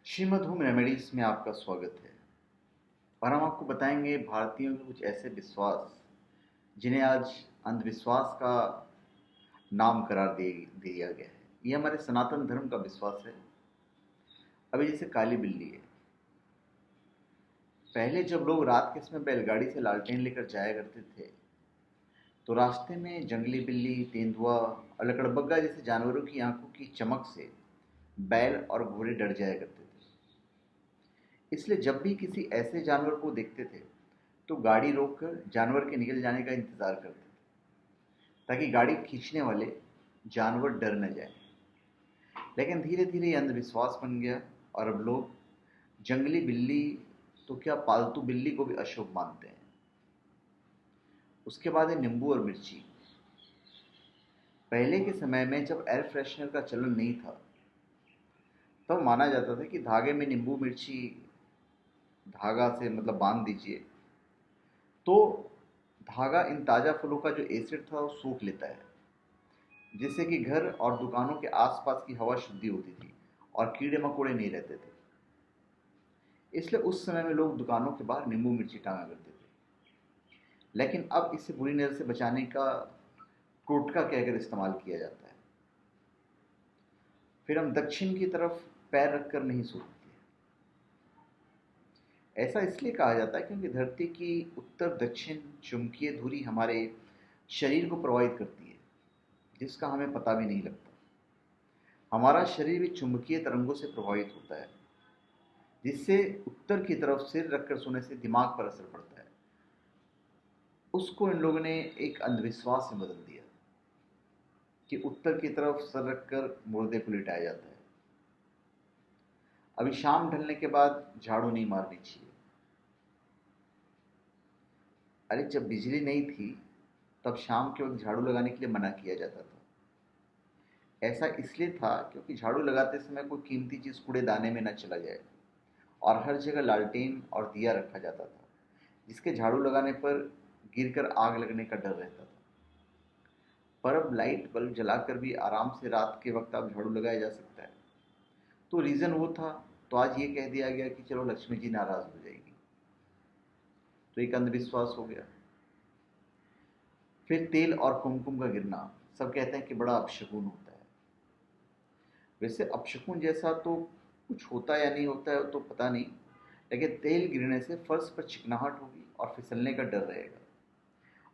Shrimad home remedies में आपका स्वागत है। और हम आपको बताएंगे भारतीयों के कुछ ऐसे विश्वास जिन्हें आज अंधविश्वास का नाम करार दिया गया है। ये हमारे सनातन धर्म का विश्वास है। अभी जैसे काली बिल्ली है। पहले जब लोग रात के समय बैलगाड़ी से लालटेन लेकर जाया करते थे तो रास्ते में जंगली बिल्ली, तेंदुआ और लकड़बग्गा जैसे जानवरों की आंखों की चमक से बैल और घोड़े डर जाया करते थे। इसलिए जब भी किसी ऐसे जानवर को देखते थे तो गाड़ी रोककर जानवर के निकल जाने का इंतजार करते थे ताकि गाड़ी खींचने वाले जानवर डर न जाए। लेकिन धीरे धीरे ये अंधविश्वास बन गया और अब लोग जंगली बिल्ली तो क्या, पालतू बिल्ली को भी अशुभ मानते हैं। उसके बाद है नींबू और मिर्ची। पहले के समय में जब एयर फ्रेशनर का चलन नहीं था तब माना जाता था कि धागे में नींबू मिर्ची धागा से मतलब बांध दीजिए तो धागा इन ताज़ा फलों का जो एसिड था वो सूख लेता है, जिससे कि घर और दुकानों के आसपास की हवा शुद्धि होती थी और कीड़े मकोड़े नहीं रहते थे। इसलिए उस समय में लोग दुकानों के बाहर नींबू मिर्ची टांगा करते थे। लेकिन अब इसे बुरी नज़र से बचाने का टोटका कहकर इस्तेमाल किया जाता है। फिर हम दक्षिण की तरफ पैर रखकर नहीं सो सकते। ऐसा इसलिए कहा जाता है क्योंकि धरती की उत्तर दक्षिण चुंबकीय धुरी हमारे शरीर को प्रभावित करती है, जिसका हमें पता भी नहीं लगता। हमारा शरीर भी चुंबकीय तरंगों से प्रभावित होता है, जिससे उत्तर की तरफ सिर रखकर सोने से दिमाग पर असर पड़ता है। उसको इन लोगों ने एक अंधविश्वास में बदल दिया कि उत्तर की तरफ सर रखकर मुर्दे को लिटाया जाता है। अभी शाम ढलने के बाद झाड़ू नहीं मारनी चाहिए। अरे जब बिजली नहीं थी तब शाम के वक्त झाड़ू लगाने के लिए मना किया जाता था। ऐसा इसलिए था क्योंकि झाड़ू लगाते समय कोई कीमती चीज़ कूड़ेदाने में न चला जाए और हर जगह लालटेन और दिया रखा जाता था, जिसके झाड़ू लगाने पर गिरकर आग लगने का डर रहता था। पर अब लाइट बल्ब जलाकर भी आराम से रात के वक्त आप झाड़ू लगाया जा सकता है। तो रीज़न वो था, तो आज ये कह दिया गया कि चलो लक्ष्मी जी नाराज़ हो जाएगी, तो एक अंधविश्वास हो गया। फिर तेल और कुमकुम का गिरना, सब कहते हैं कि बड़ा अपशकुन होता है। वैसे अपशकुन जैसा तो कुछ होता या नहीं होता है तो पता नहीं, लेकिन तेल गिरने से फर्श पर चिकनाहट होगी और फिसलने का डर रहेगा,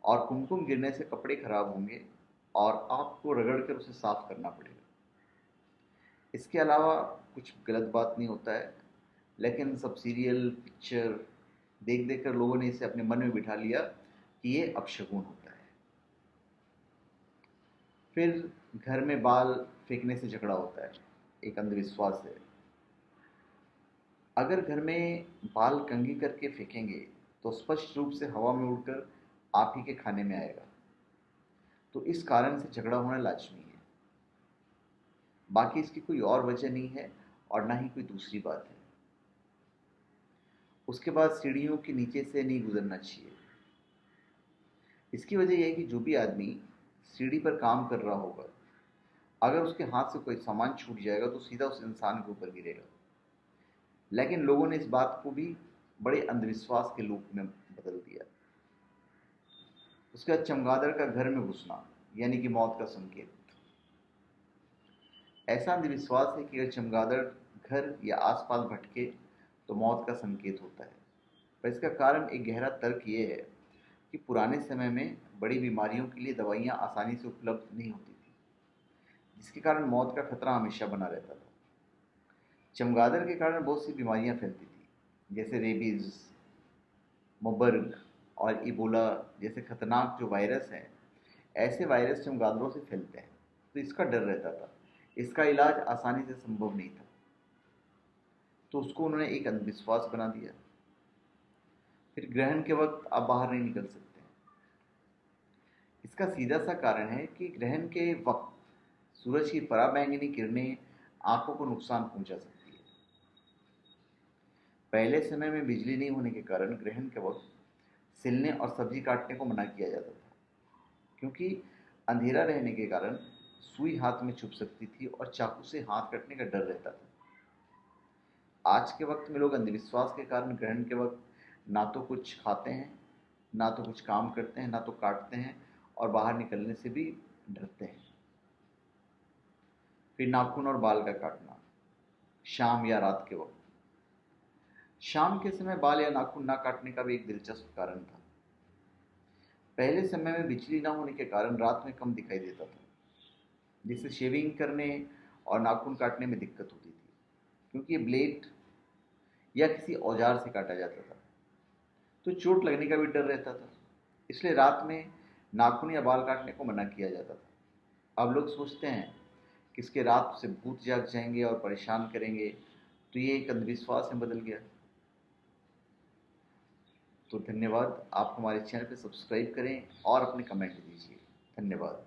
और कुमकुम गिरने से कपड़े खराब होंगे और आपको रगड़ कर उसे साफ करना पड़ेगा। इसके अलावा कुछ गलत बात नहीं होता है, लेकिन सब सीरियल पिक्चर देख देख कर लोगों ने इसे अपने मन में बिठा लिया कि ये अपशकुन होता है। फिर घर में बाल फेंकने से झगड़ा होता है, एक अंधविश्वास है। अगर घर में बाल कंघी करके फेंकेंगे तो स्पष्ट रूप से हवा में उड़कर आप ही के खाने में आएगा, तो इस कारण से झगड़ा होना लाजमी है। बाकी इसकी कोई और वजह नहीं है और ना ही कोई दूसरी बात है। उसके बाद सीढ़ियों के नीचे से नहीं गुजरना चाहिए। इसकी वजह यह है कि जो भी आदमी सीढ़ी पर काम कर रहा होगा, अगर उसके हाथ से कोई सामान छूट जाएगा तो सीधा उस इंसान के ऊपर गिरेगा। लेकिन लोगों ने इस बात को भी बड़े अंधविश्वास के रूप में बदल दिया। उसके बाद चमगादड़ का घर में घुसना, यानी कि मौत का संकेत। ऐसा अंधविश्वास है कि अगर चमगादड़ घर या आसपास भटके तो मौत का संकेत होता है। पर इसका कारण एक गहरा तर्क ये है कि पुराने समय में बड़ी बीमारियों के लिए दवाइयाँ आसानी से उपलब्ध नहीं होती थी, जिसके कारण मौत का खतरा हमेशा बना रहता था। चमगादड़ के कारण बहुत सी बीमारियाँ फैलती थी, जैसे रेबीज़, मबर्ग और इबोला जैसे खतरनाक जो वायरस हैं। ऐसे वायरस चमगादड़ों से फैलते हैं, तो इसका डर रहता था। इसका इलाज आसानी से संभव नहीं था, तो उसको उन्होंने एक अंधविश्वास बना दिया। फिर ग्रहण के वक्त आप बाहर नहीं निकल सकते। इसका सीधा सा कारण है कि ग्रहण के वक्त सूरज की पराबैंगनी किरणें आंखों को नुकसान पहुंचा सकती है। पहले समय में बिजली नहीं होने के कारण ग्रहण के वक्त सिलने और सब्जी काटने को मना किया जाता था, क्योंकि अंधेरा रहने के कारण सुई हाथ में चुभ सकती थी और चाकू से हाथ कटने का डर रहता था। आज के वक्त में लोग अंधविश्वास के कारण ग्रहण के वक्त ना तो कुछ खाते हैं, ना तो कुछ काम करते हैं, ना तो काटते हैं, और बाहर निकलने से भी डरते हैं। फिर नाखून और बाल का काटना शाम या रात के वक्त। शाम के समय बाल या नाखून ना काटने का भी एक दिलचस्प कारण था। पहले समय में बिजली ना होने के कारण रात में कम दिखाई देता था, जिससे शेविंग करने और नाखून काटने में दिक्कत होती थी, क्योंकि ये ब्लेड या किसी औजार से काटा जाता था, तो चोट लगने का भी डर रहता था। इसलिए रात में नाखून या बाल काटने को मना किया जाता था। अब लोग सोचते हैं कि इसके रात से भूत जाग जाएंगे और परेशान करेंगे, तो ये एक अंधविश्वास में बदल गया। तो धन्यवाद। आप हमारे चैनल पे सब्सक्राइब करें और अपने कमेंट दीजिए। धन्यवाद।